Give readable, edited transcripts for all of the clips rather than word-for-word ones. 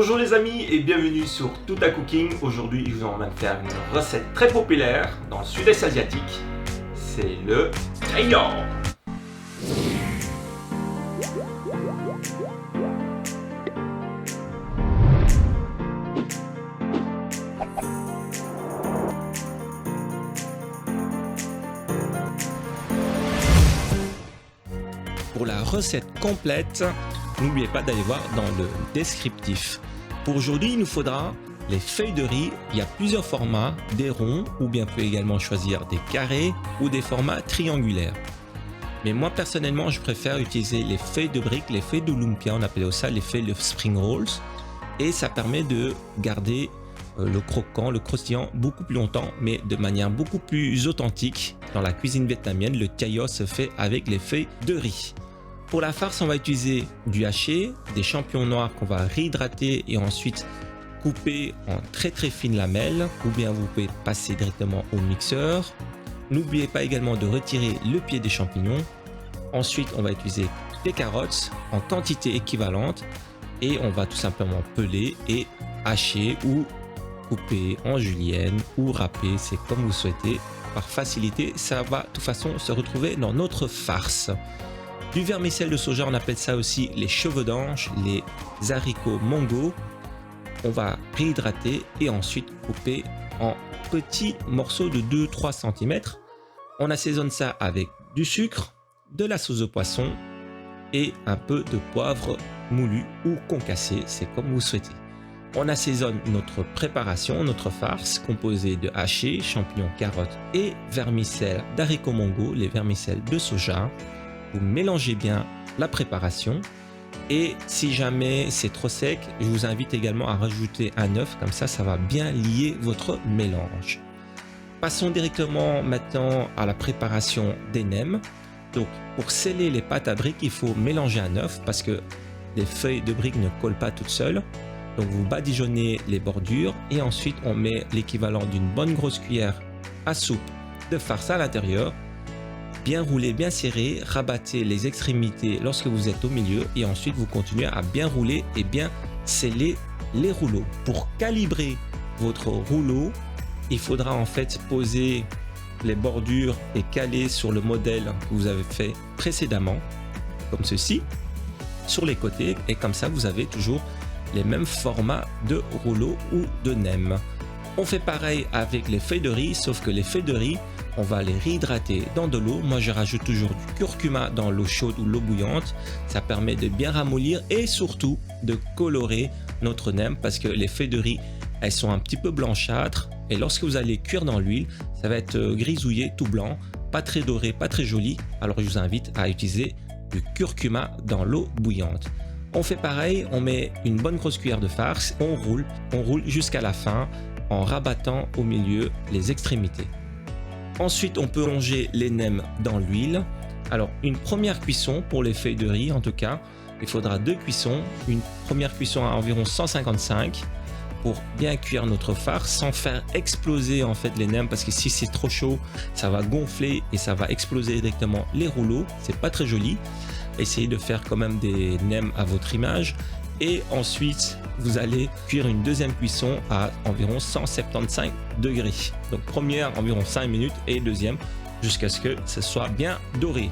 Bonjour les amis et bienvenue sur Tout à Cooking. Aujourd'hui je vous emmène faire une recette très populaire dans le sud-est asiatique. C'est le Jajangmyeon. Pour la recette complète, n'oubliez pas d'aller voir dans le descriptif. Pour aujourd'hui, il nous faudra les feuilles de riz. Il y a plusieurs formats, des ronds ou bien vous pouvez également choisir des carrés ou des formats triangulaires. Mais moi personnellement, je préfère utiliser les feuilles de briques, les feuilles de lumpia, on appelle ça les feuilles de spring rolls. Et ça permet de garder le croquant, le croustillant beaucoup plus longtemps, mais de manière beaucoup plus authentique. Dans la cuisine vietnamienne, le Jajangmyeon se fait avec les feuilles de riz. Pour la farce, on va utiliser du haché, des champignons noirs qu'on va réhydrater et ensuite couper en très fines lamelles, ou bien vous pouvez passer directement au mixeur. N'oubliez pas également de retirer le pied des champignons. Ensuite, on va utiliser des carottes en quantité équivalente et on va tout simplement peler et hacher ou couper en julienne ou râper, c'est comme vous souhaitez. Par facilité, ça va de toute façon se retrouver dans notre farce. Du vermicelle de soja, on appelle ça aussi les cheveux d'ange, les haricots mongo. On va réhydrater et ensuite couper en petits morceaux de 2-3 cm. On assaisonne ça avec du sucre, de la sauce de poisson et un peu de poivre moulu ou concassé, c'est comme vous souhaitez. On assaisonne notre préparation, notre farce composée de hachis, champignons, carottes et vermicelle d'haricots mongo, les vermicelles de soja. Vous mélangez bien la préparation et si jamais c'est trop sec, je vous invite également à rajouter un œuf, comme ça va bien lier votre mélange. Passons directement maintenant à la préparation des nems. Donc pour sceller les pâtes à briques, il faut mélanger un œuf parce que les feuilles de briques ne collent pas toutes seules. Donc vous badigeonnez les bordures et ensuite on met l'équivalent d'une bonne grosse cuillère à soupe de farce à l'intérieur. Bien rouler, bien serré, rabattez les extrémités lorsque vous êtes au milieu et ensuite vous continuez à bien rouler et bien sceller les rouleaux. Pour calibrer votre rouleau, il faudra en fait poser les bordures et caler sur le modèle que vous avez fait précédemment, comme ceci, sur les côtés et comme ça vous avez toujours les mêmes formats de rouleaux ou de nems. On fait pareil avec les feuilles de riz, sauf que les feuilles de riz, on va les réhydrater dans de l'eau. Moi, je rajoute toujours du curcuma dans l'eau chaude ou l'eau bouillante. Ça permet de bien ramollir et surtout de colorer notre nem parce que les feuilles de riz, elles sont un petit peu blanchâtres. Et lorsque vous allez cuire dans l'huile, ça va être grisouillé, tout blanc, pas très doré, pas très joli. Alors, je vous invite à utiliser du curcuma dans l'eau bouillante. On fait pareil, on met une bonne grosse cuillère de farce, on roule jusqu'à la fin en rabattant au milieu les extrémités. Ensuite, on peut plonger les nems dans l'huile. Alors, une première cuisson pour les feuilles de riz, en tout cas, il faudra 2 cuissons. Une première cuisson à environ 155 pour bien cuire notre farce sans faire exploser en fait les nems parce que si c'est trop chaud, ça va gonfler et ça va exploser directement les rouleaux. C'est pas très joli. Essayez de faire quand même des nems à votre image. Et ensuite, vous allez cuire une deuxième cuisson à environ 175 degrés. Donc première environ 5 minutes et deuxième jusqu'à ce que ce soit bien doré.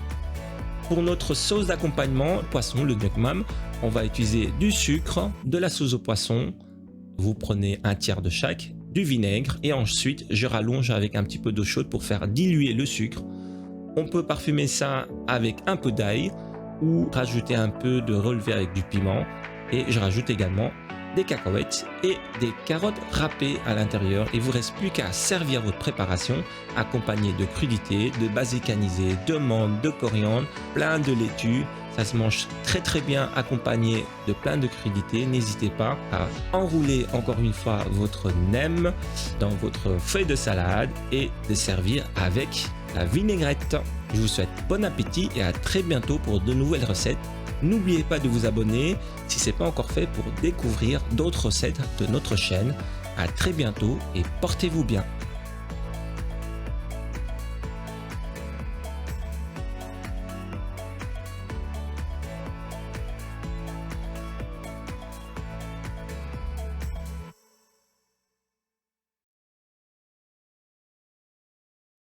Pour notre sauce d'accompagnement, poisson, le nuoc mam, on va utiliser du sucre, de la sauce au poisson. Vous prenez un tiers de chaque, du vinaigre et ensuite je rallonge avec un petit peu d'eau chaude pour faire diluer le sucre. On peut parfumer ça avec un peu d'ail ou rajouter un peu de relevé avec du piment. Et je rajoute également des cacahuètes et des carottes râpées à l'intérieur. Il ne vous reste plus qu'à servir votre préparation accompagnée de crudités, de basilic anisé, de menthe, de coriandre, plein de laitue. Ça se mange très bien accompagné de plein de crudités. N'hésitez pas à enrouler encore une fois votre nem dans votre feuille de salade et de servir avec la vinaigrette. Je vous souhaite bon appétit et à très bientôt pour de nouvelles recettes. N'oubliez pas de vous abonner si ce n'est pas encore fait pour découvrir d'autres recettes de notre chaîne. À très bientôt et portez-vous bien.